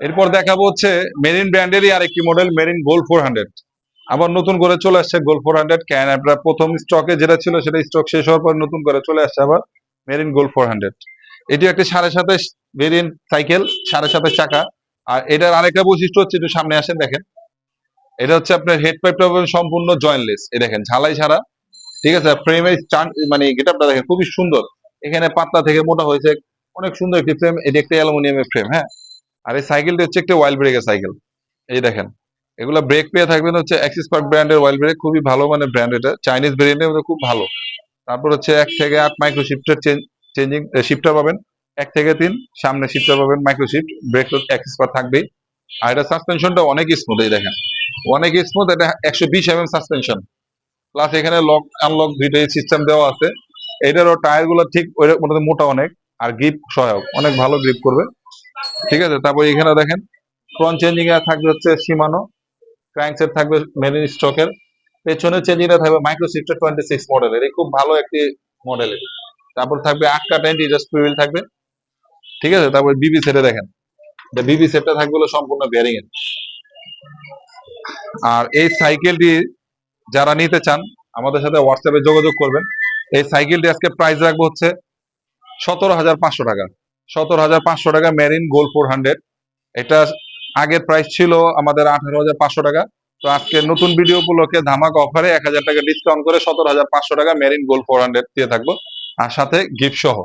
এরপর দেখাবো হচ্ছে মেরিন ব্র্যান্ডেরই আরেকটি মডেল, মেরিন গোল্ড 400। আবার নতুন করে চলে আসছে গোল্ড 400। ক্যান আপনার প্রথম স্টকে যেটা ছিল সেটা স্টক শেষ হওয়ার পর নতুন করে চলে আসছে আবার মেরিন গোল্ড 400। এটি একটি 27.5 ভেরিয়েন্ট সাইকেল, 27.5 চাকা। আর এটার আরেকটা বৈশিষ্ট্য হচ্ছে, একটু সামনে আসেন দেখেন, এটা হচ্ছে আপনার হেড পাইপটা সম্পূর্ণ জয়েন্টলেস, এই দেখেন ঝালাই ছাড়া। ঠিক আছে, ফ্রেমের মানে গেটআপটা দেখেন খুবই সুন্দর। এখানে পাতলা থেকে মোটা হয়েছে, অনেক সুন্দর একটি ফ্রেম। এটি একটা অ্যালুমিনিয়ামের ফ্রেম, হ্যাঁ। আর এই সাইকেলটি হচ্ছে একটা ওয়াইল ব্রেকের সাইকেল। এই দেখেন, এগুলা ব্রেক পেয়ে থাকবেন হচ্ছে এক্সপার্ট ব্র্যান্ডের ওয়াইল ব্রেক, খুবই ভালো মানে ব্র্যান্ড, এটা চাইনিজ ভেরিয়েন্টের মধ্যে খুব ভালো। তারপর হচ্ছে 1 থেকে 8 মাইক্রো শিফটের চেঞ্জিং শিফটার পাবেন। 1 থেকে 3 সামনে শিফটার পাবেন মাইক্রো শিফট, ব্রেক তো এক্সপার্ট থাকবেই। আর এটা সাসপেনশনটা অনেক স্মুথ, এই দেখেন অনেক স্মুথ। এটা 120 সাসপেনশন, প্লাস এখানে লক আনলক দুইটাই সিস্টেম দেওয়া আছে। এটারও টায়ার গুলো ঠিক ওই মোটামুটি মোটা অনেক, আর গ্রিপ সহায়ক, অনেক ভালো গ্রিপ করবে। ঠিক আছে, তারপর এখানে দেখেন ফ্রন্ট চেঞ্জিং এ থাকবে হচ্ছে সীমানো, ক্র্যাঙ্কসেট থাকবে মেরিন স্টকের, পেছনে চেঞ্জিংটা থাকবে মাইক্রো শিফটার 26 মডেলের, এই খুব ভালো একটি মডেলের। তারপর থাকবে 8টা হুইল থাকবে। ঠিক আছে, তারপর বিবি সেটে দেখেন, বিবি সেটটা থাকবে হলো সম্পূর্ণ বেয়ারিং এর। আর এই সাইকেলটি যারা নিতে চান আমাদের সাথে হোয়াটসঅ্যাপে যোগাযোগ করবেন। এই সাইকেলটি আজকে প্রাইস রাখবো হচ্ছে 17,500 টাকা। 17,500 টাকা মেরিন গোল্ড 400। এটা আগের প্রাইস ছিল আমাদের 18,500 টাকা। তো আজকে নতুন ভিডিও উপলক্ষে ধামাকা অফারে 1,000 টাকা ডিসকাউন্ট করে 17,500 টাকা মেরিন গোল্ড 400 দিয়ে থাকবো, আর সাথে গিফট সহ।